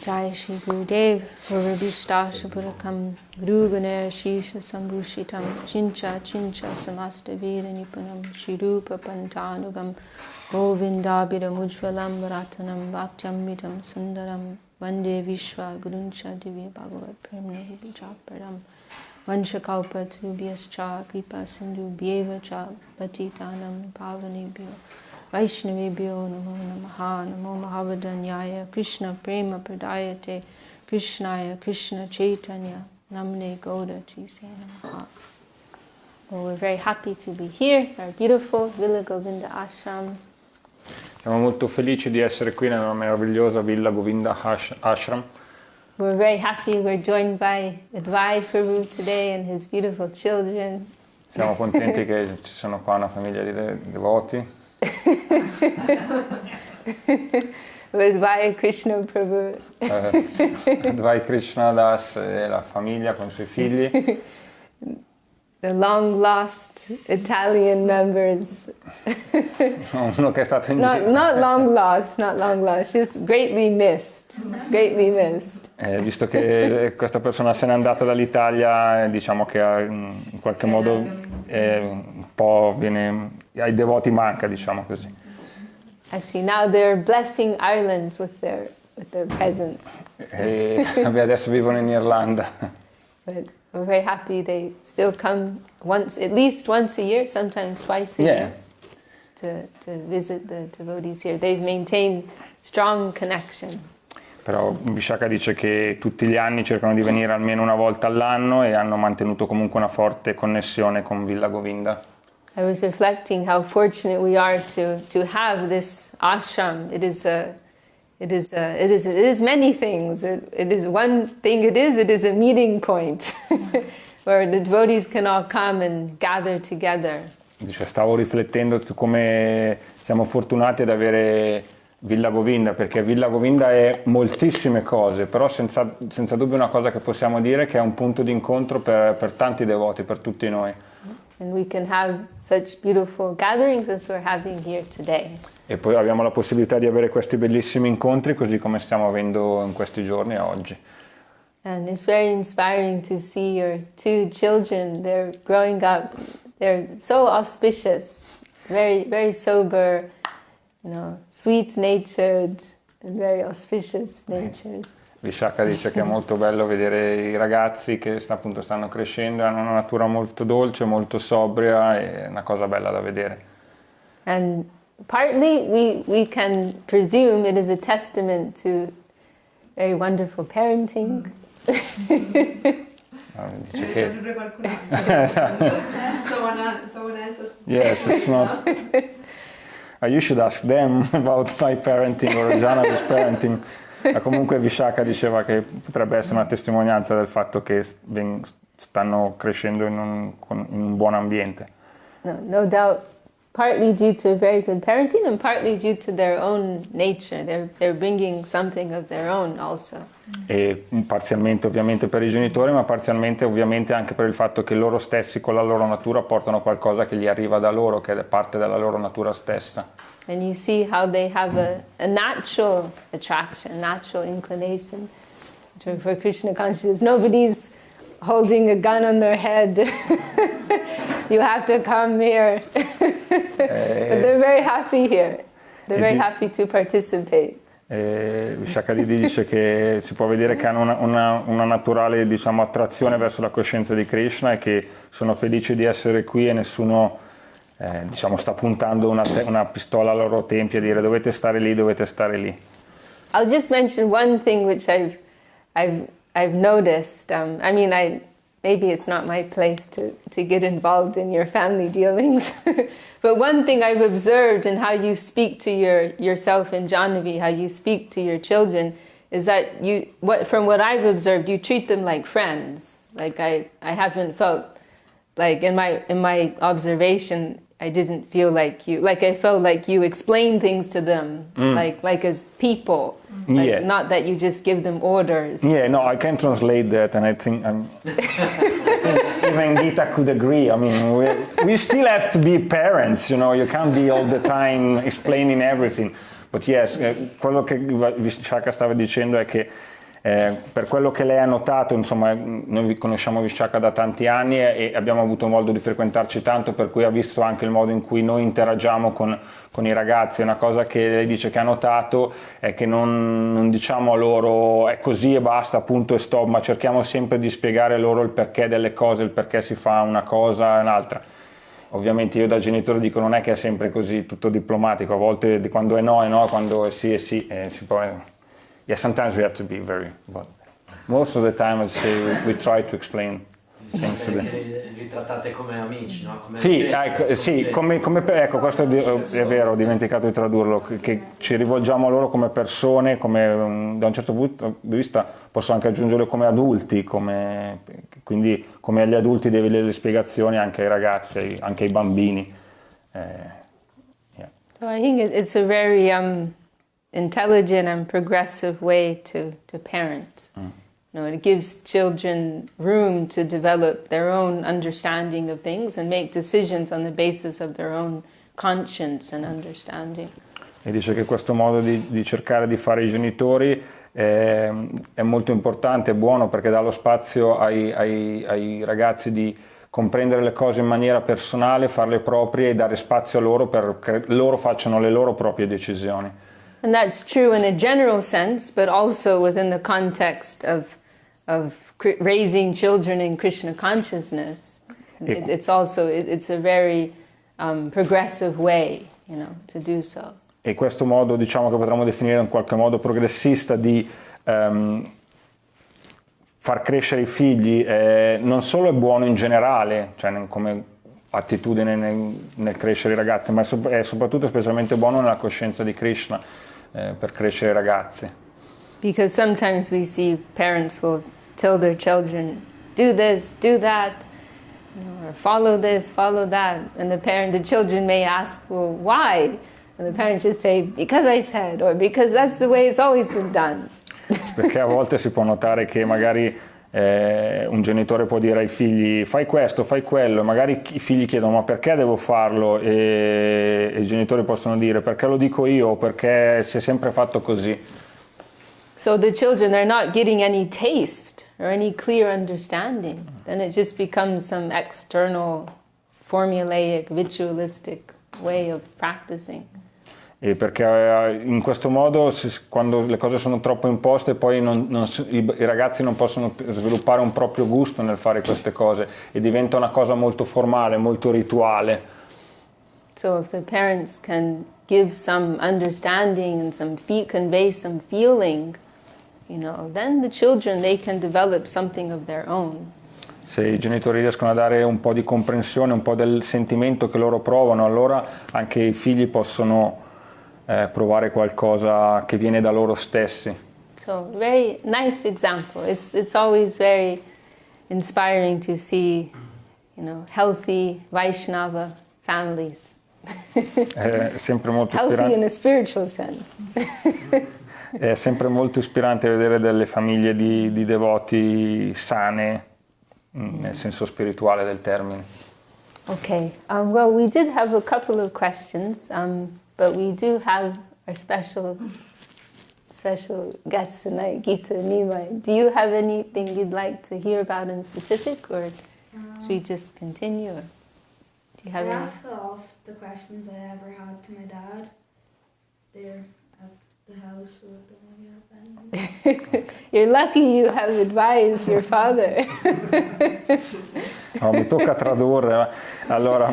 Jai Shri Gurudev, Gurubhishta Shupurakam, Guru Ganer Shisha Sambhushitam, Chincha Chincha Samasta Veda Nipunam, Shirupa Pantanugam, Govinda Bidamujvalam Varatanam, Bhaktyamritam Sundaram, Vande Vishwa Guruncha Divya Bhagavat Premna Vijaparam, Vanshakaupa Tubhyascha Kripa Sindhu Bhyevacha Patitanam Pavanebhyo Vaishnavebhyo Namo Namaha Namo Mahavadanyaya Krishna Prema Pradayate Krishnaya Krishna Chaitanya Namne Gauda Chise Namaha. Well, we're very happy to be here, our beautiful Villa Govinda Ashram. Siamo molto felici di essere qui nella meravigliosa Villa Govinda Ashram. We're very happy we're joined by Advai Prabhu today and his beautiful children. Siamo contenti che ci sono qua una famiglia di devoti. Advai Krishna Prabhu. Advai Krishna Das e la famiglia con i suoi figli. The long lost Italian members. Uno che è stato in not long lost, just greatly missed. Visto che questa persona se n'è andata dall'Italia, diciamo che in qualche modo un po' ai devoti manca, diciamo così. Actually, now they're blessing Ireland with their presence. E adesso vivono in Irlanda. But we're very happy they still come at least once a year, sometimes twice a year, to visit the devotees here. They've maintained strong connection. Però Vishaka dice che tutti gli anni cercano di venire almeno una volta all'anno e hanno mantenuto comunque una forte connessione con Villa Govinda. I was reflecting how fortunate we are to have this ashram. It is many things. It is one thing. It is a meeting point where the devotees can all come and gather together. Dice, stavo riflettendo su come siamo fortunati ad avere Villa Govinda, perché Villa Govinda è moltissime cose, però senza dubbio una cosa che possiamo dire è che è un punto di incontro per tanti devoti, per tutti noi. and we can have such beautiful gatherings as we're having here today. E poi abbiamo la possibilità di avere questi bellissimi incontri così come stiamo avendo in questi giorni e oggi. And it's very inspiring to see your two children. They're growing up. They're so auspicious, very, very sober, sweet-natured and very auspicious natures. Vishaka dice che è molto bello vedere i ragazzi che appunto stanno crescendo, hanno una natura molto dolce, molto sobria, è una cosa bella da vedere. And partly we can presume it is a testament to very wonderful parenting. Dice che yes, it's not. You should ask them about my parenting or Jana's parenting. Ma comunque Vishaka diceva che potrebbe essere una testimonianza del fatto che stanno crescendo in un buon ambiente. No doubt. Partly due to very good parenting and partly due to their own nature. They're bringing something of their own also. E parzialmente ovviamente per i genitori, ma parzialmente ovviamente anche per il fatto che loro stessi con la loro natura portano qualcosa che gli arriva da loro, che è parte della loro natura stessa. And you see how they have a natural attraction, natural inclination for Krishna consciousness. Nobody's holding a gun on their head. You have to come here. But they're very happy here. They're very happy to participate. Shakaridi dice che si può vedere che hanno una naturale, diciamo, attrazione verso la coscienza di Krishna e che sono felici di essere qui e nessuno diciamo, sta puntando una pistola alle loro tempie e dire dovete stare lì, dovete stare lì. I'll just mention one thing which I've noticed. Maybe it's not my place to get involved in your family dealings, but one thing I've observed in how you speak to yourself and Jahnavi, how you speak to your children, is that from what I've observed, you treat them like friends. Like I haven't felt like in my observation, I didn't feel like you. Like I felt like you explain things to them, like as people. Like, yeah. Not that you just give them orders. Yeah, no, I can translate that, and I think even Gita could agree. I mean, we still have to be parents, you can't be all the time explaining everything. But yes, quello che Vishaka stava dicendo è che per quello che lei ha notato, insomma, noi conosciamo Vishaka da tanti anni e abbiamo avuto modo di frequentarci tanto, per cui ha visto anche il modo in cui noi interagiamo con i ragazzi. Una cosa che lei dice che ha notato è che non diciamo a loro è così e basta, punto e stop, ma cerchiamo sempre di spiegare loro il perché delle cose, il perché si fa una cosa e un'altra. Ovviamente io da genitore dico non è che è sempre così tutto diplomatico, a volte quando è no, quando è sì, si può. Yeah, sometimes we have to be very, but most of the time I say we try to explain things to them. Vi trattate come amici, no? Come sì, ecco, sì, ecco, questo è vero, ho dimenticato di tradurlo, che ci rivolgiamo a loro come persone, come da un certo punto di vista posso anche aggiungere come adulti, quindi come agli adulti devi delle spiegazioni anche ai ragazzi, anche ai bambini. Yeah. So I think it's a very intelligent and progressive way to parent. It gives children room to develop their own understanding of things and make decisions on the basis of their own conscience and understanding. E dice che questo modo di cercare di fare i genitori è molto importante, è buono perché dà lo spazio ai ragazzi di comprendere le cose in maniera personale, farle proprie e dare spazio a loro perché loro facciano le loro proprie decisioni. And that's true in a general sense, but also within the context of raising children in Krishna consciousness. It's a very progressive way, to do so. E questo modo, diciamo, che potremmo definire in qualche modo progressista di far crescere i figli, non solo è buono in generale, cioè come attitudine nel crescere i ragazzi, ma è soprattutto specialmente buono nella coscienza di Krishna per crescere i ragazzi. Because sometimes we see parents will tell their children, do this, do that, or follow this, follow that, and the children may ask, well, why? And the parents just say, because I said, or because that's the way it's always been done. Perché a volte si può notare che magari un genitore può dire ai figli fai questo, fai quello, magari i figli chiedono ma perché devo farlo e i genitori possono dire perché lo dico io, perché si è sempre fatto così. So the children are not getting any taste or any clear understanding. Then it just becomes some external, formulaic, ritualistic way of practicing. E perché in questo modo quando le cose sono troppo imposte poi i ragazzi non possono sviluppare un proprio gusto nel fare queste cose e diventa una cosa molto formale, molto rituale. So if the parents can give some understanding and convey some feeling, then the children, they can develop something of their own. Se i genitori riescono a dare un po' di comprensione, un po' del sentimento che loro provano, allora anche i figli possono provare qualcosa che viene da loro stessi. So very nice example. It's always very inspiring to see, healthy Vaishnava families. È sempre molto Healthy ispirante. in a spiritual sense. È sempre molto ispirante vedere delle famiglie di devoti sane, nel senso spirituale del termine. Okay. Well, we did have a couple of questions, but we do have our special guest tonight, Gita and Nimai. Do you have anything you'd like to hear about in specific, or should we just continue? Or do you have I any? ask all of the questions I ever had to my dad there at the house with the family. You're lucky you have advised your father. No, mi tocca tradurre. Allora,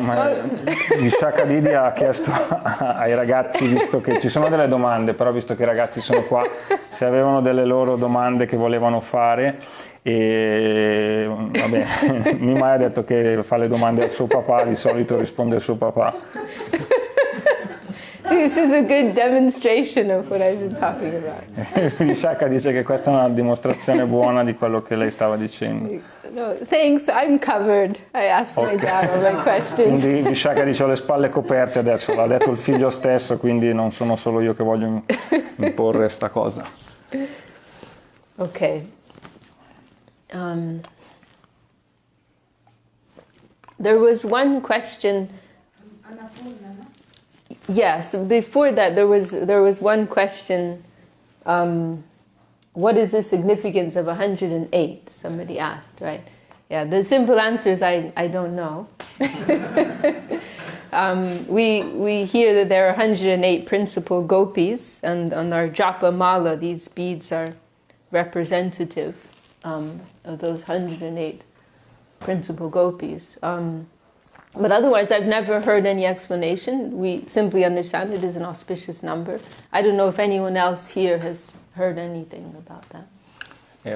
Vishaka Didi ha chiesto ai ragazzi, visto che ci sono delle domande, però visto che i ragazzi sono qua, se avevano delle loro domande che volevano fare. E vabbè, Nimai ha detto che fa le domande al suo papà, di solito risponde al suo papà. This is a good demonstration of what I've been talking about. Vishaka dice che questa è una dimostrazione buona di quello che lei stava dicendo. No, thanks, I'm covered. I asked my dad all my questions. Quindi Vishaka dice ho le spalle coperte adesso, l'ha detto il figlio stesso, quindi non sono solo io che voglio imporre sta cosa. Okay. There was one question. Yes, before that there was one question. What is the significance of 108? Somebody asked, right? Yeah, the simple answer is I don't know. We hear that there are 108 principal gopis, and on our japa mala, these beads are representative of those 108 principal gopis. But otherwise, I've never heard any explanation. We simply understand it is an auspicious number. I don't know if anyone else here has heard anything about that.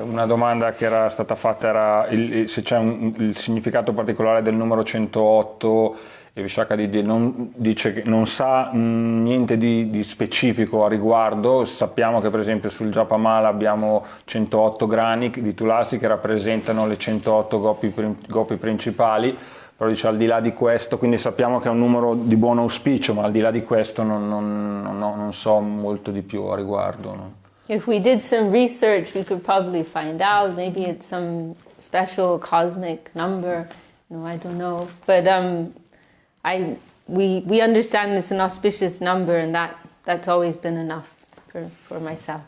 Una domanda che era stata fatta era se c'è il significato particolare del numero 108, e Vishaka dice che non sa niente di specifico a riguardo. Sappiamo che per esempio sul Japamala abbiamo 108 grani di tulasi che rappresentano le 108 gopi principali, però dice al di là di questo, quindi sappiamo che è un numero di buon auspicio, ma al di là di questo non so molto di più a riguardo. No? If we did some research, we could probably find out. Maybe it's some special cosmic number. I don't know. But we understand it's an auspicious number, and that's always been enough for myself.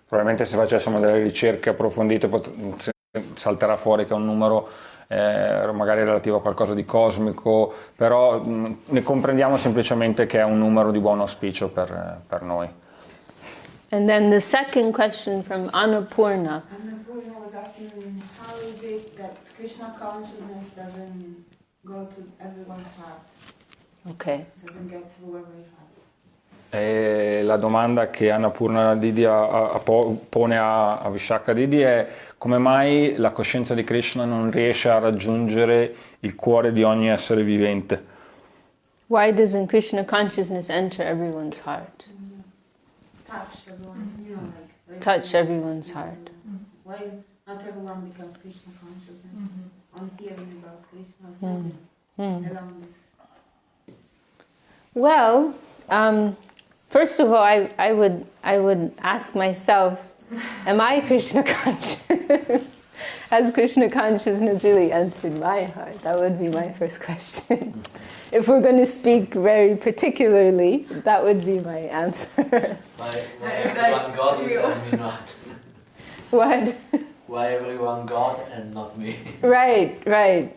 Probabilmente se facessimo delle ricerche approfondite salterà fuori che è un numero magari relativo a qualcosa di cosmico, però ne comprendiamo semplicemente che è un numero di buon auspicio per noi. And then the second question from Annapurna. Annapurna was asking, how is it that Krishna consciousness doesn't go to everyone's heart? Okay. Doesn't get to whoever you have. E la domanda che Annapurna Didi pone a Vishaka Didi è come mai la coscienza di Krishna non riesce a raggiungere il cuore di ogni essere vivente? Why doesn't Krishna consciousness enter everyone's heart? Touch everyone's, Touch everyone's heart. Why not everyone becomes Krishna consciousness on hearing about Krishna along this? Well, first of all, I would ask myself, am I Krishna conscious? Has Krishna consciousness really entered my heart? That would be my first question. If we're going to speak very particularly, that would be my answer. Why everyone God and me not? What? Why everyone God and not me? Right. Right,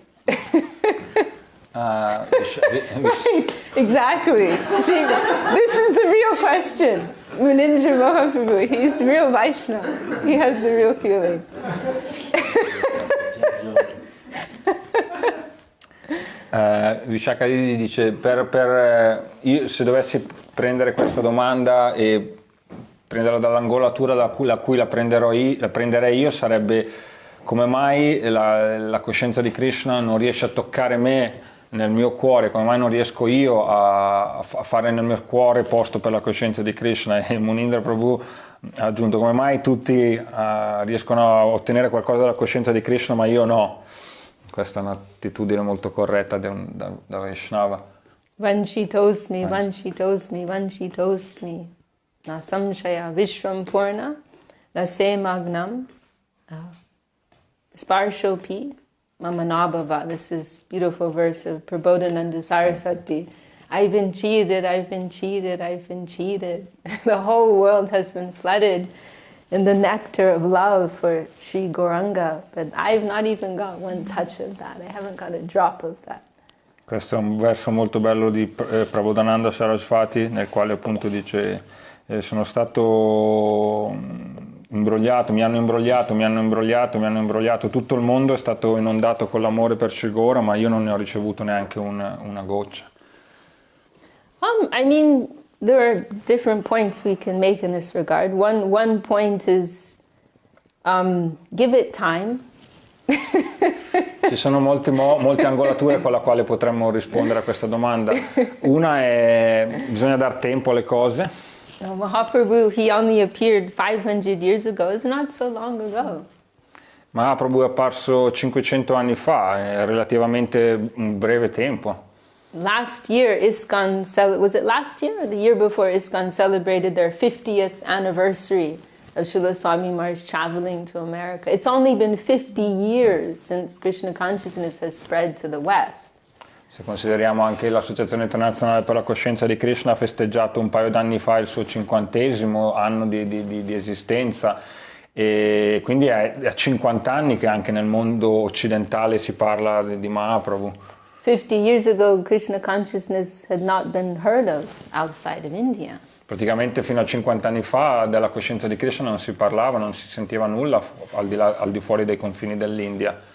exactly. See, this is the real question. Munindra Mahaprabhu, he's the real Vaishnava. He has the real feeling. Vishaka gli dice, io se dovessi prendere questa domanda e prenderla dall'angolatura da cui la prenderei io, sarebbe come mai la coscienza di Krishna non riesce a toccare me nel mio cuore, come mai non riesco io a fare nel mio cuore posto per la coscienza di Krishna. E Munindra Prabhu ha aggiunto, come mai tutti riescono a ottenere qualcosa dalla coscienza di Krishna ma io no. Questa è un'attitudine molto corretta da Vaishnava. Vanchitosmi, vanchitosmi, vanchitosmi. Na samshaya vishvam purna, rasemagnam, sparshopi, mamanabhava. This is beautiful verse of Prabodhananda Saraswati. I've been cheated, I've been cheated, I've been cheated. The whole world has been flooded in the nectar of love for Sri Gauranga, but I've not even got one touch of that. I haven't got a drop of that. Questo è un verso molto bello di Prabodhananda Saraswati, nel quale appunto dice sono stato imbrogliato, mi hanno imbrogliato, tutto il mondo è stato inondato con l'amore per Sri Gaura, ma io non ne ho ricevuto neanche una goccia. I mean, there are different points we can make in this regard. One point is give it time. Ci sono molte angolature con la quale potremmo rispondere a questa domanda. Una è bisogna dar tempo alle cose. Mahaprabhu, he only appeared 500 years ago. It's not so long ago. Mahaprabhu è apparso 500 anni fa, è relativamente un breve tempo. Last year, ISKCON, was it last year or the year before, ISKCON celebrated their 50th anniversary of Srila Swami Maharaj traveling to America. It's only been 50 years since Krishna consciousness has spread to the West. Se consideriamo anche l'Associazione Internazionale per la Coscienza di Krishna ha festeggiato un paio d'anni fa il suo 50° anno di esistenza, e quindi è a 50 anni che anche nel mondo occidentale si parla di Mahaprabhu. 50 years ago, Krishna consciousness had not been heard of outside of India. Praticamente fino a 50 anni fa della coscienza di Krishna non si parlava, non si sentiva nulla al di fuori dei confini dell'India.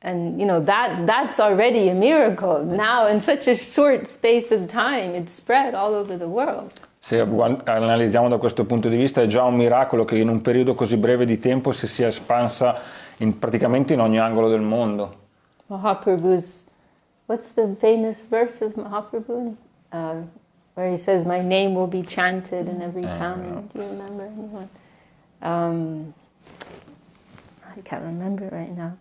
And you know, that's already a miracle. Now in such a short space of time it's spread all over the world. Se analizziamo da questo punto di vista è già un miracolo che in un periodo così breve di tempo si sia espansa praticamente in ogni angolo del mondo. Mahaprabhu's, what's the famous verse of Mahaprabhu? Where he says, my name will be chanted in every town. Do you remember anyone? I can't remember it right now.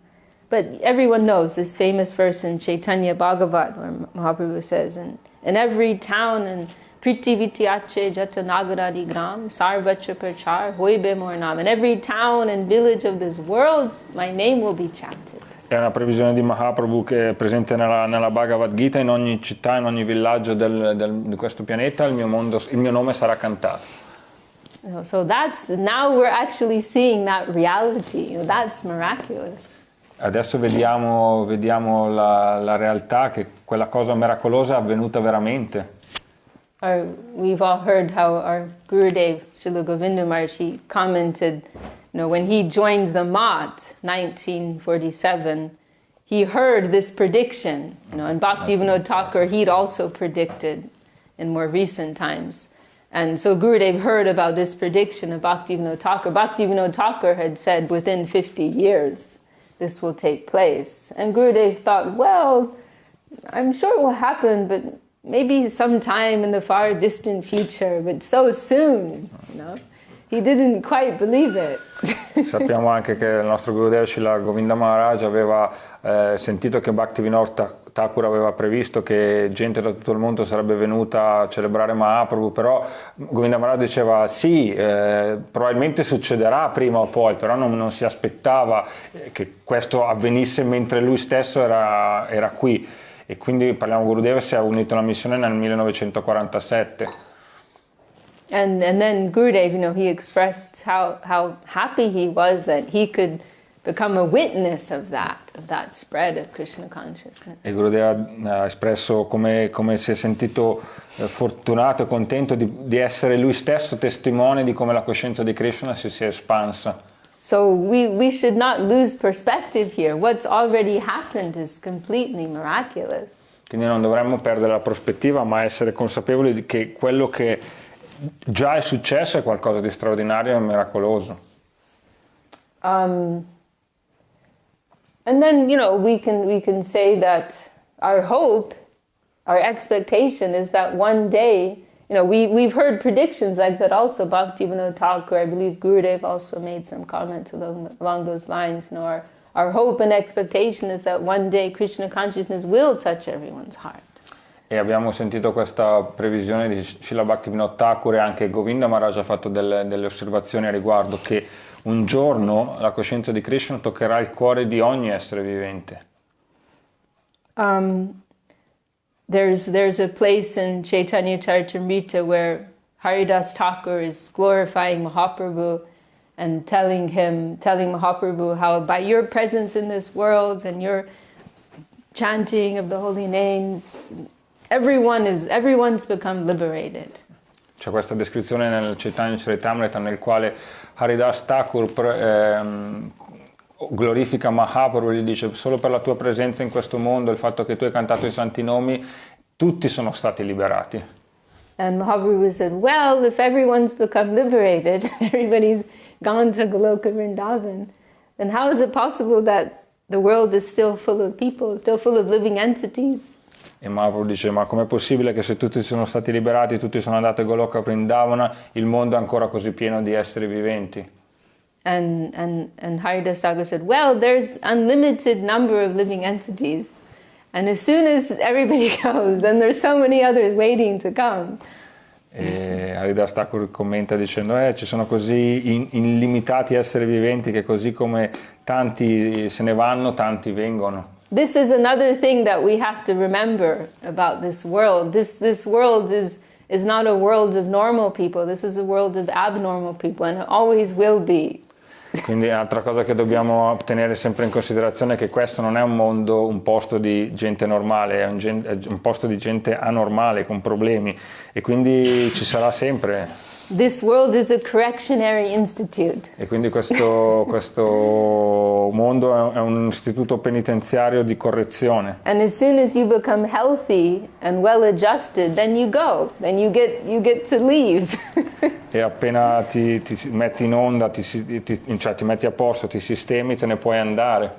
But everyone knows this famous verse in Chaitanya Bhagavat where Mahaprabhu says, in every town and Pritivityache Jatanagaradi Gram Sarvacha Prachar Hoibe Mornam. In every town and village of this world, my name will be chanted. È una previsione di Mahaprabhu che è presente nella Bhagavad Gita: in ogni città, in ogni villaggio di questo pianeta il mio nome sarà cantato. So now we're actually seeing that reality. That's miraculous. Adesso vediamo la realtà, che quella cosa miracolosa è avvenuta veramente. We've all heard how our Gurudev, Srila Govinda Maharaj, he commented, when he joined the Math, 1947, he heard this prediction, and Bhaktivinoda Thakur, he'd also predicted in more recent times. And so Gurudev heard about this prediction of Bhaktivinoda Thakur. Bhaktivinoda Thakur had said within 50 years this will take place. And Gurudev thought, well, I'm sure it will happen, but maybe sometime in the far distant future, but so soon, He didn't quite believe it. Sappiamo anche che il nostro Gurudev Srila Govinda Maharaj aveva sentito che Bhaktivinoda Thakur aveva previsto che gente da tutto il mondo sarebbe venuta a celebrare Mahaprabhu, però Govinda Maharaj diceva sì, probabilmente succederà prima o poi, però non si aspettava che questo avvenisse mentre lui stesso era qui, e quindi parliamo Gurudeva si è unito alla missione nel 1947. And then Gurudev, he expressed how happy he was that he could become a witness of that spread of Krishna consciousness. E Gurudeva ha espresso come si è sentito fortunato e contento di essere lui stesso testimone di come la coscienza di Krishna si sia espansa. So we should not lose perspective here. What's already happened is completely miraculous. Quindi non dovremmo perdere la prospettiva, ma essere consapevoli di che quello che già è successo è qualcosa di straordinario e miracoloso. And then, we can say that our hope, our expectation is that one day, we've heard predictions like that also. Bhaktivinoda Thakur, I believe Gurudev also made some comments along those lines. Our hope and expectation is that one day Krishna consciousness will touch everyone's heart. E abbiamo sentito questa previsione di Srila Bhaktivinoda Thakur, e anche Govinda Maharaj ha fatto delle osservazioni a riguardo, che un giorno la coscienza di Krishna toccherà il cuore di ogni essere vivente. There's a place in Chaitanya Charitamrita where Haridas Thakur is glorifying Mahaprabhu and telling Mahaprabhu how by your presence in this world and your chanting of the holy names, everyone's become liberated. C'è questa descrizione nel Chaitanya Charitamrita nel quale Haridas Thakur glorifica Mahaprabhu, gli dice: solo per la tua presenza in questo mondo, il fatto che tu hai cantato i santi nomi, tutti sono stati liberati. And Mahaprabhu said, well, if everyone's become liberated, everybody's gone to Goloka Vrindavan, then how is it possible that the world is still full of people, still full of living entities? E Mahaprabhu dice: ma com'è possibile che se tutti sono stati liberati, tutti sono andati a Goloka Vrindavana, il mondo è ancora così pieno di esseri viventi? And Haridas Thakur said, well, there's unlimited number of living entities, and as soon as everybody goes, then there's so many others waiting to come. E Haridas Thakur commenta dicendo: ci sono così illimitati esseri viventi che così come tanti se ne vanno, tanti vengono. This is another thing that we have to remember about this world. This world is not a world of normal people. This is a world of abnormal people, and it always will be. Quindi altra cosa che dobbiamo tenere sempre in considerazione è che questo non è un mondo, un posto di gente normale, è un posto di gente anormale, con problemi, e quindi ci sarà sempre. This world is a correctionary institute. E quindi questo mondo è un istituto penitenziario di correzione. And as soon as you become healthy and well adjusted, then you go. Then you get to leave. E appena ti metti in onda, cioè ti metti a posto, ti sistemi, te ne puoi andare.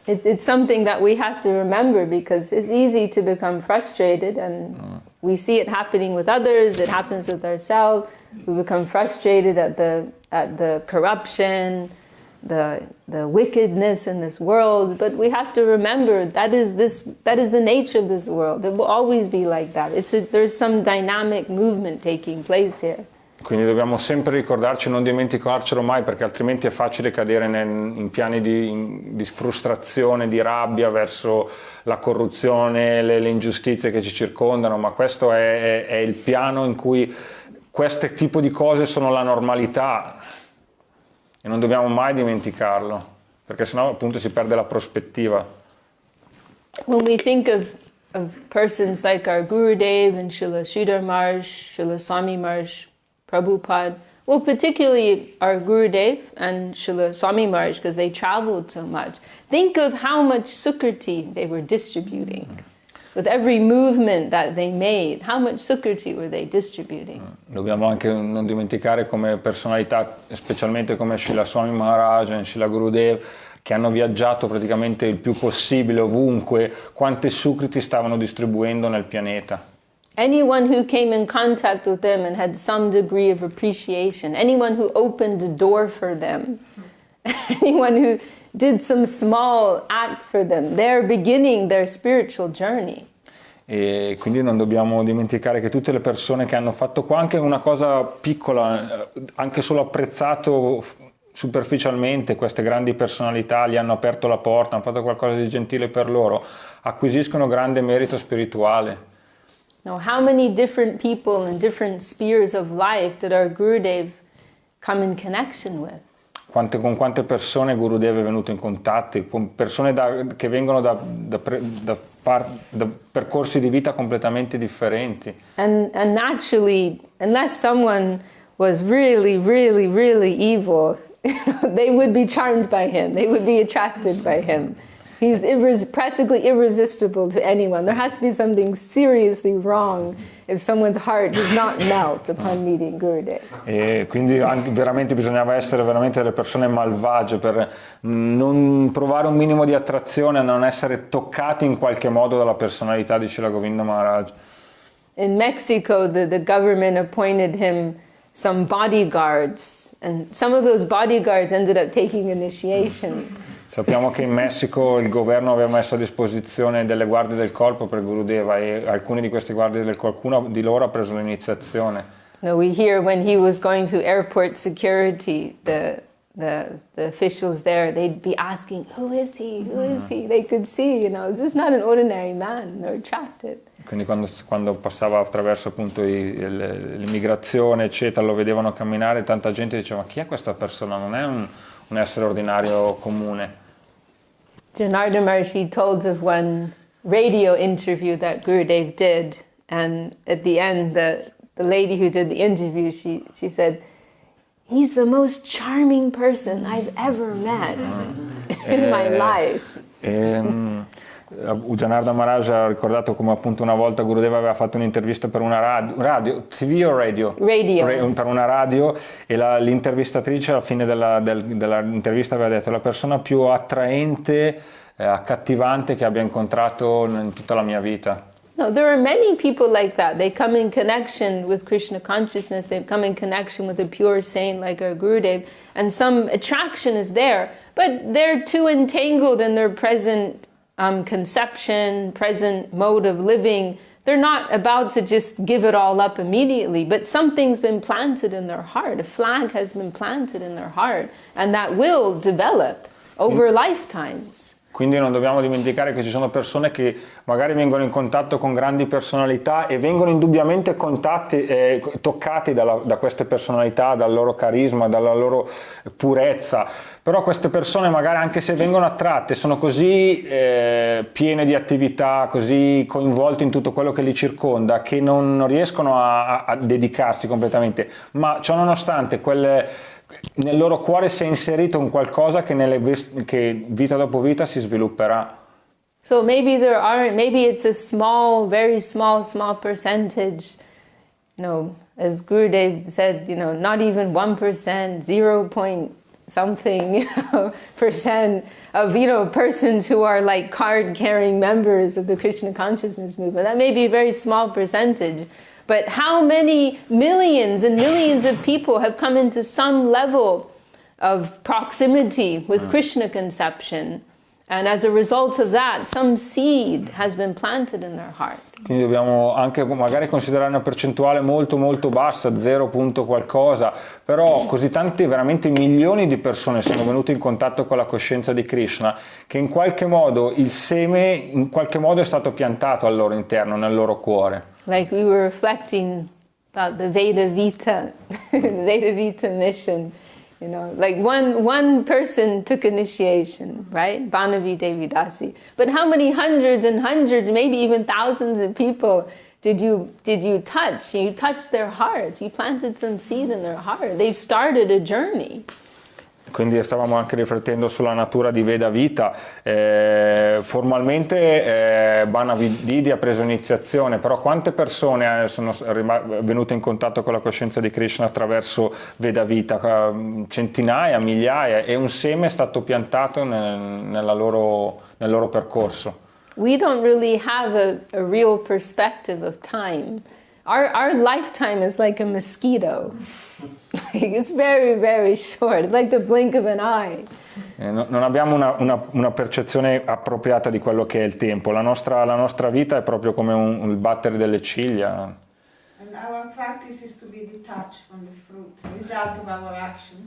It's something that we have to remember, because it's easy to become frustrated, and we see it happening with others, it happens with ourselves. We become frustrated at the corruption, the wickedness in this world, but we have to remember that is the nature of this world. It will always be like that. There's some dynamic movement taking place here. Quindi dobbiamo sempre ricordarci, non dimenticarcelo mai, perché altrimenti è facile cadere in piani di frustrazione, di rabbia verso la corruzione, le ingiustizie che ci circondano, ma questo è il piano in cui questo tipo di cose sono la normalità e non dobbiamo mai dimenticarlo, perché sennò appunto si perde la prospettiva. When we think of persons like our Gurudev and Srila Sridhar Maharaj, Srila Swami Maharaj, Prabhupada, well, particularly our Gurudev and Srila Swami Maharaj, because they traveled so much. Think of how much sukriti they were distributing. With every movement that they made, how much sukriti were they distributing? Dobbiamo anche non dimenticare come personalità, specialmente come Srila Swami Maharaj e Srila Gurudev, che hanno viaggiato praticamente il più possibile ovunque, quante sukriti stavano distribuendo nel pianeta. Anyone who came in contact with them and had some degree of appreciation, anyone who opened a door for them, anyone did some small act for them. They're beginning their spiritual journey. E quindi non dobbiamo dimenticare che tutte le persone che hanno fatto qua anche una cosa piccola, anche solo apprezzato superficialmente queste grandi personalità, gli hanno aperto la porta, hanno fatto qualcosa di gentile per loro, acquisiscono grande merito spirituale. Now, how many different people in different spheres of life did our Gurudev come in connection with? Con quante persone Gurudev è venuto in contatto, con persone che vengono da percorsi di vita completamente differenti. And naturally, unless someone was really, really, really evil, they would be charmed by him. They would be attracted by him. He's practically irresistible to anyone. There has to be something seriously wrong if someone's heart does not melt upon meeting Gurudev. E quindi veramente bisognava essere veramente delle persone malvagie per non provare un minimo di attrazione, a non essere toccati in qualche modo dalla personalità di Srila Govinda Maharaj. In Mexico, the government appointed him some bodyguards, and some of those bodyguards ended up taking initiation. Sappiamo che in Messico il governo aveva messo a disposizione delle guardie del corpo per Gurudeva e alcuni di questi guardie del corpo, qualcuno di loro ha preso l'iniziazione. Now we hear when he was going through airport security, the officials there, they'd be asking, who is he? Who is he? They could see, this is not an ordinary man. They're attracted. Quindi quando passava attraverso appunto l'immigrazione, eccetera, lo vedevano camminare, tanta gente diceva, chi è questa persona? Non è un essere ordinario comune. Janardhan Maharshi told of one radio interview that Gurudev did, and at the end, the lady who did the interview, she said, he's the most charming person I've ever met in my life. Janardhan Maharaj ha ricordato come appunto una volta Gurudeva aveva fatto un'intervista per una radio, TV o radio? Radio. Per una radio, e l'intervistatrice alla fine dell'intervista aveva detto la persona più attraente, accattivante che abbia incontrato in tutta la mia vita. No, there are many people like that. They come in connection with Krishna consciousness, they come in connection with a pure saint like our Gurudev, and some attraction is there, but they're too entangled in their present conception, present mode of living. They're not about to just give it all up immediately, but something's been planted in their heart. A flag has been planted in their heart, and that will develop over lifetimes. Quindi non dobbiamo dimenticare che ci sono persone che magari vengono in contatto con grandi personalità e vengono indubbiamente toccati da queste personalità, dal loro carisma, dalla loro purezza, però queste persone magari anche se vengono attratte sono così piene di attività, così coinvolte in tutto quello che li circonda che non riescono a dedicarsi completamente, ma ciò nonostante nel loro cuore si è inserito un qualcosa che vita dopo vita si svilupperà. So maybe it's a small, very small percentage, as Gurudev said, not even 1%, 0 point something, percent of, persons who are like card-carrying members of the Krishna consciousness movement. That may be a very small percentage. But how many millions and millions of people have come into some level of proximity with Krishna conception, and as a result of that, some seed has been planted in their heart. Quindi dobbiamo anche magari considerare una percentuale molto molto bassa, 0 punto qualcosa, però così tanti, veramente milioni di persone sono venute in contatto con la coscienza di Krishna, che in qualche modo il seme in qualche modo è stato piantato al loro interno, nel loro cuore. Like we were reflecting about the Veda Vita, the Veda Vita mission, like one person took initiation, right? Banavi Devi Dasi. But how many hundreds and hundreds, maybe even thousands of people did you touch? You touched their hearts. You planted some seed in their heart. They've started a journey. Quindi stavamo anche riflettendo sulla natura di Veda Vita. Formalmente Banavididi ha preso iniziazione, però quante persone sono venute in contatto con la coscienza di Krishna attraverso Veda Vita? Centinaia, migliaia, e un seme è stato piantato nel loro percorso. We don't really have a real perspective of time. Our lifetime is like a mosquito. It's very, very short, like the blink of an eye. Non abbiamo una percezione appropriata di quello che è il tempo. La nostra vita è proprio come il battere delle ciglia. And our practice is to be detached from the fruit, result of our action.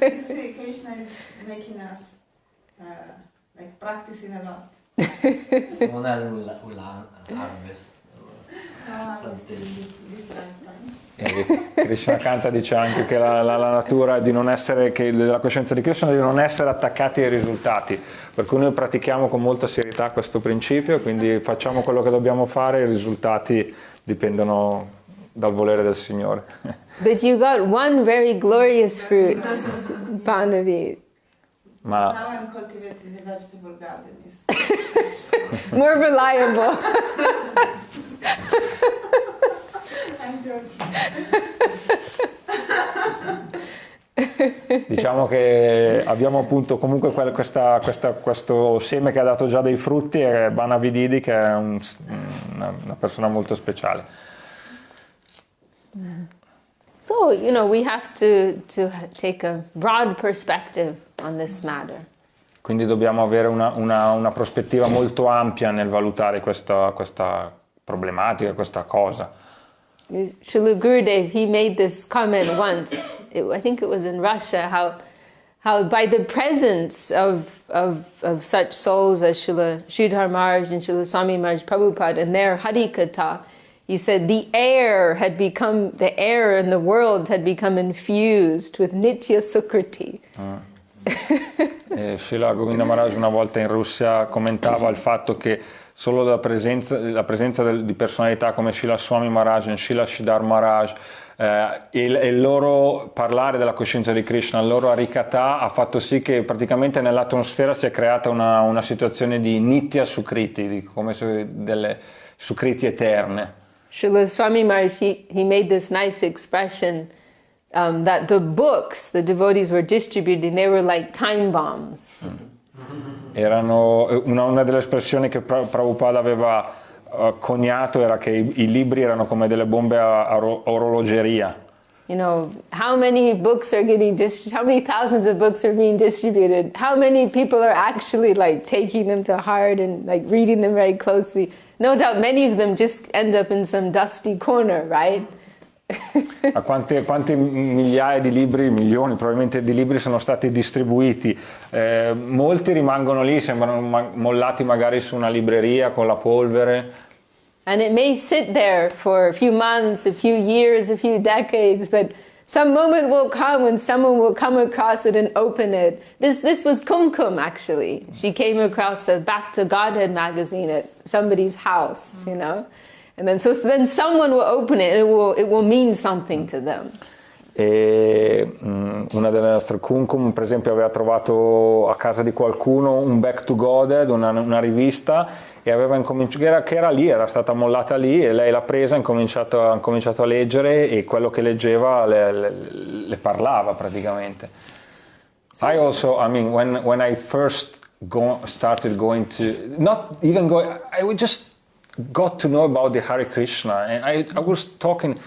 You see, Krishna is making us like practicing a lot. Someone else will harvest. This lifetime. Krishna canta, dice anche che la natura è di non essere, che della coscienza di Krishna è di non essere attaccati ai risultati, per cui noi pratichiamo con molta serietà questo principio, quindi facciamo quello che dobbiamo fare, i risultati dipendono dal volere del Signore. But you got one very glorious fruit, Banavi. Ma Now I'm cultivating the vegetable garden. It's More reliable. I'm joking. diciamo che abbiamo appunto comunque questo seme che ha dato già dei frutti, e Banavididi, che è una persona molto speciale. So, we have to take a broad perspective on this matter. Quindi dobbiamo avere una prospettiva molto ampia nel valutare questa problematica, questa cosa. Srila Gurudev, he made this comment once, I think it was in Russia, how by the presence of such souls as Srila Sridhar Maharaj and Srila Swami Maharaj Prabhupada and their Harikatha, he said the air in the world had become infused with Nitya Sukriti. Srila Govinda Maharaj una volta in Russia commentava il fatto che solo la presenza di personalità come Srila Swami Maharaj e Srila Sridhar Maharaj e il loro parlare della coscienza di Krishna, il loro Harikatha, ha fatto sì che praticamente nell'atmosfera si è creata una situazione di Nitya Sukriti, come delle Sukriti eterne. Srila Swami Maharaj, he made this nice expression that the books the devotees were distributing, they were like time bombs. Erano una delle espressioni che Prabhupada aveva coniato era che i libri erano come delle bombe a orologeria. How many books are getting how many thousands of books are being distributed? How many people are actually like taking them to heart and like reading them very closely? No doubt many of them just end up in some dusty corner, right? A quanti migliaia di libri, milioni probabilmente di libri sono stati distribuiti, molti rimangono lì, sembrano mollati magari su una libreria con la polvere. And it may sit there for a few months, a few years, a few decades, but some moment will come when someone will come across it and open it. This was Kumkum, actually. She came across a Back to Godhead magazine at somebody's house, And then someone will open it and it will mean something to them. E una delle nostre Kumkum, per esempio, aveva trovato a casa di qualcuno un Back to Godhead, una rivista, e aveva incominciato, che era lì, era stata mollata lì, e lei l'ha presa, ha cominciato a leggere, e quello che leggeva le parlava praticamente. I when I first started going to, not even going, I would just got to know about the Hare Krishna, and I was talking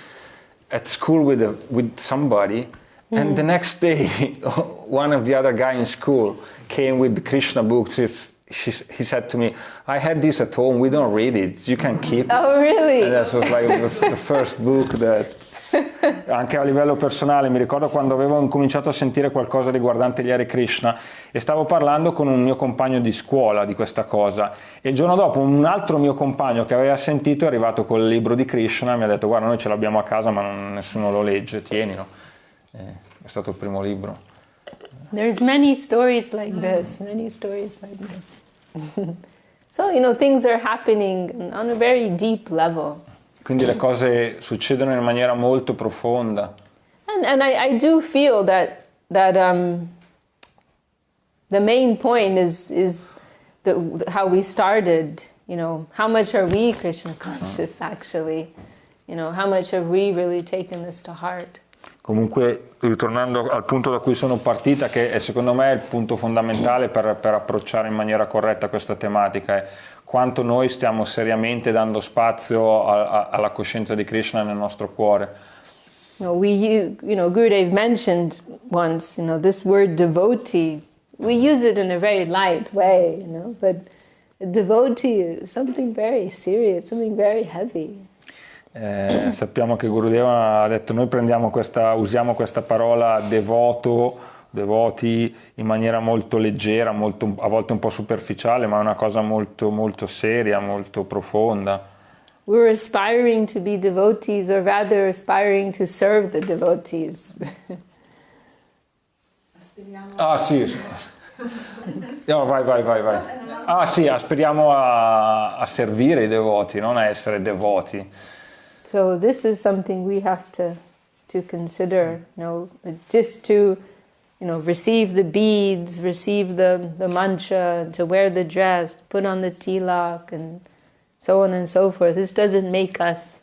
at school with somebody, and the next day one of the other guys in school came with the Krishna books. He said to me, I had this at home, we don't read it, you can keep it. Oh, really? And that was like the first book that... Anche a livello personale mi ricordo quando avevo incominciato a sentire qualcosa riguardante gli Hare Krishna, e stavo parlando con un mio compagno di scuola di questa cosa, e il giorno dopo un altro mio compagno che aveva sentito è arrivato col libro di Krishna e mi ha detto: guarda, noi ce l'abbiamo a casa ma nessuno lo legge, tienilo. È stato il primo libro. There's many stories like this, So, things are happening on a very deep level. Quindi le cose succedono in maniera molto profonda. And I do feel that the main point is how we started. How much are we Krishna conscious actually? How much have we really taken this to heart? Comunque, ritornando al punto da cui sono partita, che secondo me è il punto fondamentale per approcciare in maniera corretta questa tematica, è quanto noi stiamo seriamente dando spazio alla coscienza di Krishna nel nostro cuore. Gurudev mentioned once, this word devotee, we use it in a very light way, you know, but a devotee is something very serious, something very heavy. Sappiamo che Gurudeva ha detto noi usiamo questa parola devoto, devoti in maniera molto leggera, a volte un po' superficiale, ma è una cosa molto, molto seria, molto profonda. We're aspiring to be devotees, or rather aspiring to serve the devotees. Aspiriamo. Ah sì, no, vai. Ah sì, aspiriamo a servire i devoti, non a essere devoti. So this is something we have to consider, you know, just to, you know, receive the beads, receive the mantra, to wear the dress, put on the tilak, and so on and so forth. This doesn't make us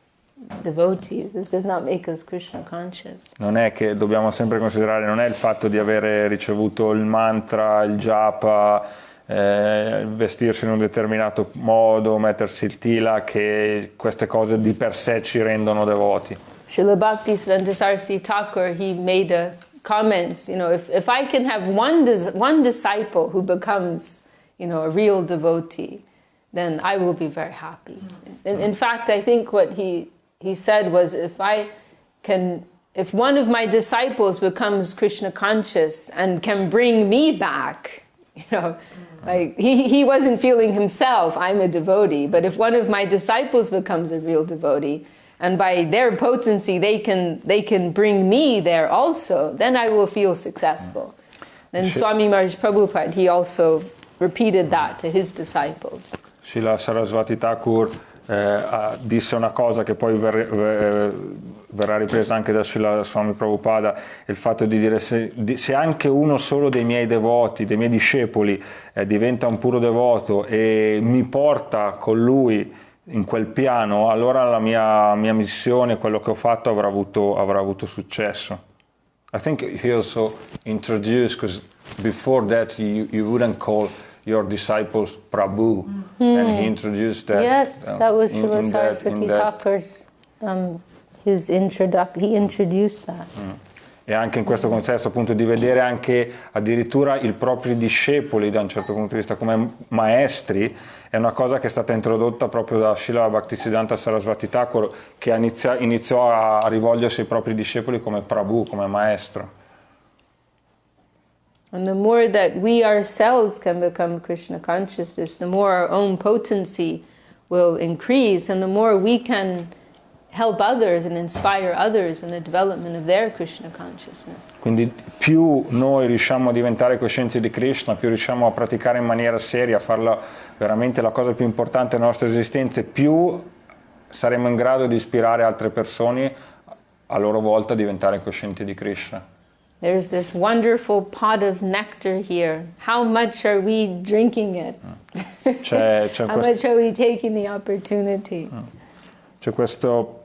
devotees. This does not make us Krishna conscious. Non è che dobbiamo sempre considerare, non è il fatto di avere ricevuto il mantra, il japa, vestirsi in un determinato modo, mettersi il tila, che queste cose di per sé ci rendono devoti. Srila Bhaktisiddhanta Saraswati Thakur, he made a comment, you know, if I can have one disciple who becomes, you know, a real devotee, then I will be very happy. In fact, I think what he said was, if one of my disciples becomes Krishna conscious and can bring me back, you know, like he wasn't feeling himself, I'm a devotee, but if one of my disciples becomes a real devotee, and by their potency they can bring me there also, then I will feel successful. And Swami Maharaj Prabhupada, he also repeated that to his disciples. Srila Sarasvati Thakur disse una cosa che poi verrà ripresa anche da Srila Swami Prabhupada, il fatto di dire se anche uno solo dei miei devoti, dei miei discepoli diventa un puro devoto e mi porta con lui in quel piano, allora la mia missione, quello che ho fatto avrà avuto successo. I think he also introduced, because before that you wouldn't call your disciples Prabhu, and he introduced that. Yes, that was Srila Saraswati Thakur's, he introduced that. E anche in questo contesto appunto di vedere anche addirittura i propri discepoli da un certo punto di vista come maestri, è una cosa che è stata introdotta proprio da Srila Bhaktisiddhanta Saraswati Thakur, che iniziò a rivolgersi ai propri discepoli come Prabhu, come maestro. And the more that we ourselves can become Krishna consciousness, the more our own potency will increase, and the more we can help others and inspire others in the development of their Krishna consciousness. Quindi più noi riusciamo a diventare coscienti di Krishna, più riusciamo a praticare in maniera seria, a farla veramente la cosa più importante della nostra esistenza, più saremo in grado di ispirare altre persone a loro volta a diventare coscienti di Krishna. There's this wonderful pot of nectar here. How much are we drinking it? How much are we taking the opportunity? C'è questo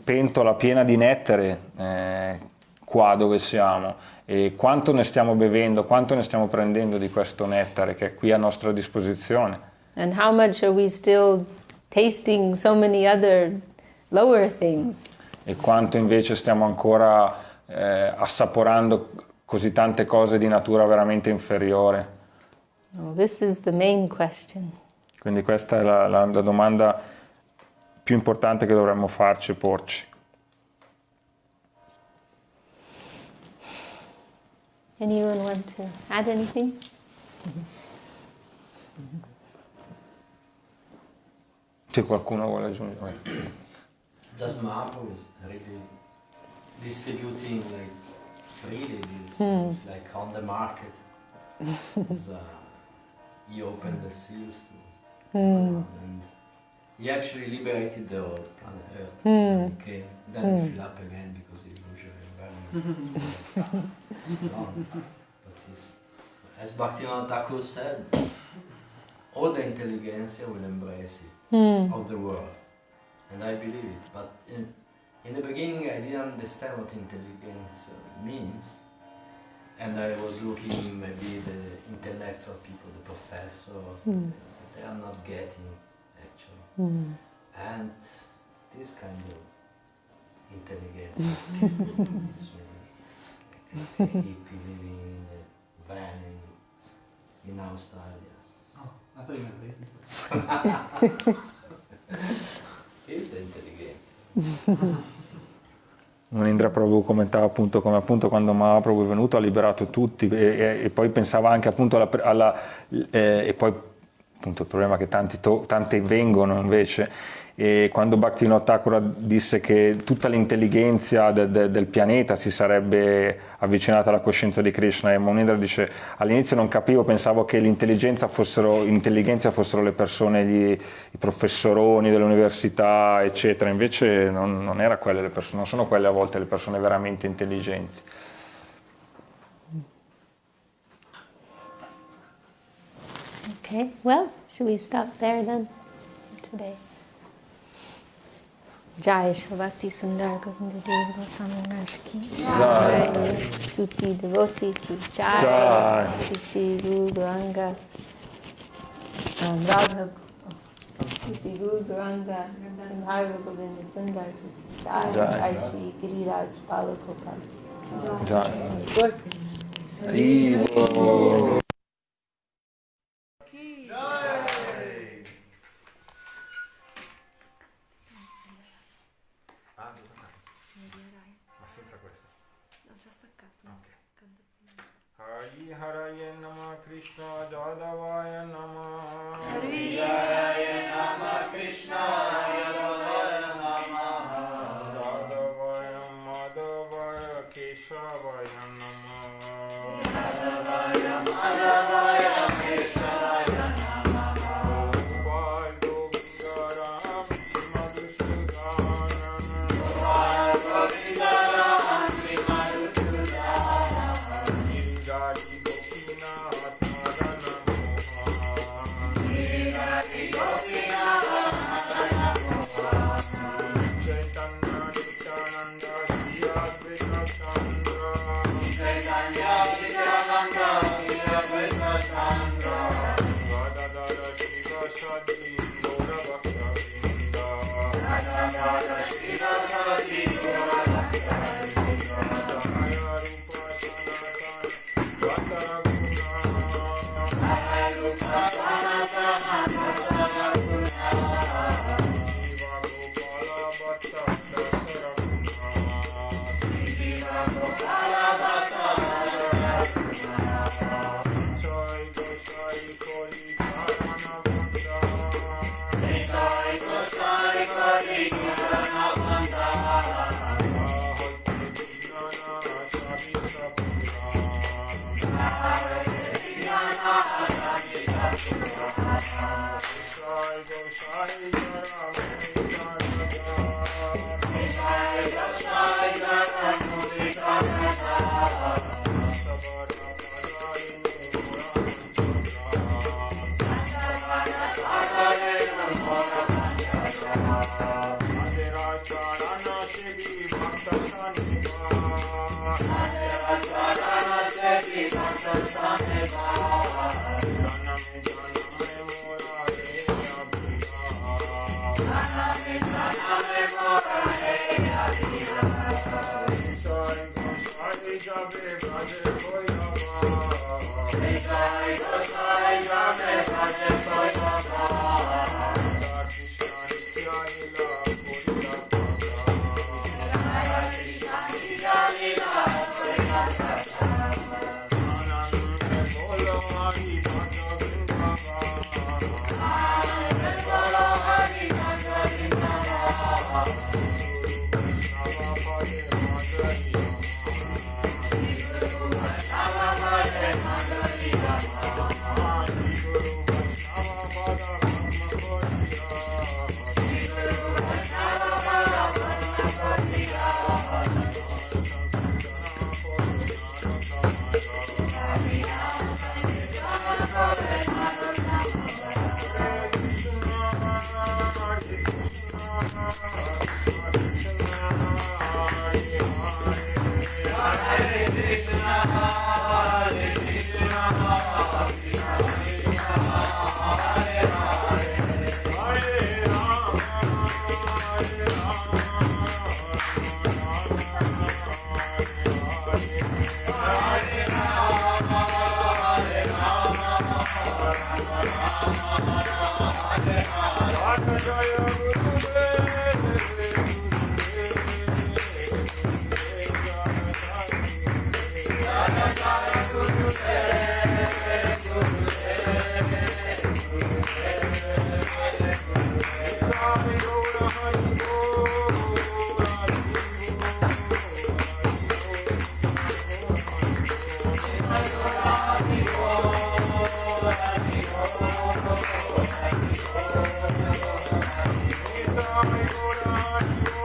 pentola piena di nettare qua dove siamo, e quanto ne stiamo bevendo, quanto ne stiamo prendendo di questo nettare che è qui a nostra disposizione. And how much are we still tasting so many other lower things? E quanto invece stiamo ancora assaporando così tante cose di natura veramente inferiore. Oh, this is the main question. Quindi questa è la domanda più importante che dovremmo farci e porci. Anyone want to add anything? Se qualcuno vuole aggiungere. Just Mahaprabhu is really distributing like freely these things, like on the market. He opened the seals to and he actually liberated the whole planet Earth. When he came, then he fill up again because the illusion is very strong. But as Bhaktivinoda Thakur said, all the intelligentsia will embrace it of the world, and I believe it. But in the beginning, I didn't understand what intelligence means, and I was looking maybe the intellectual people, the professors, they are not getting actually. And this kind of intelligence, people, this hippie living in a van in Australia. Oh, I thought you meant lazy. Questa è intelligenza. Indra Prabhu commentava appunto come appunto quando Mahaprabhu è venuto ha liberato tutti e poi pensava anche appunto e poi appunto il problema è che tanti vengono invece, e quando Bhaktivinoda Thakur disse che tutta l'intelligenza del pianeta si sarebbe avvicinata alla coscienza di Krishna, e Munindra dice all'inizio non capivo, pensavo che intelligenza fossero le persone, i professoroni dell'università eccetera, invece non era quelle le persone, non sono quelle a volte le persone veramente intelligenti. Okay, well, should we stop there then today? Jai Shri Bhakti Sundar Govinda Dev Goswami Maharaj ki Jai. Tutti i devoti ki Jai. Shri Guru Gauranga Radha Shri Guru Gauranga Radha Govinda Sundar ki Jai. Jai Shri Giriraj Balagopal Jai. Jai. Ma senza questo. Non si è staccato. Ok. Hari Haraye Nama Krishna Jadavaya Nama. Hari Haraye Nama Krishna Jadavaya Nama. Jadavaya Madhavaya Keshavaya Nama. Jadavaya Madhavaya Keshavaya Nama. Gopal Govinda Ram Madhusudana. Gopal Govinda Ram Madhusudana. Nirjati Gopinath Madana Mohan. Nirjati Gopinath Madana Mohan. Chaitanya Nityananda Shri Advaita Chandra. Chaitanya Nityananda Shri Advaita Chandra. Gadadara Shivasadi Gaura Bhakta-vrinda. Gadadara Shivasadi Gaura Bhakta-vrinda. Jaya Rupa Sanatana Bhatta Raghuna. Jaya Rupa Sanatana Bhatta Raghuna. Jiva Gopala Bhatta Dasa Raghuna. Jiva Gopala Bhatta Dasa Raghuna. Jai Gosai Koli Karana Bhatta. Jai Gosai Kali Karana Bhatta. Krishna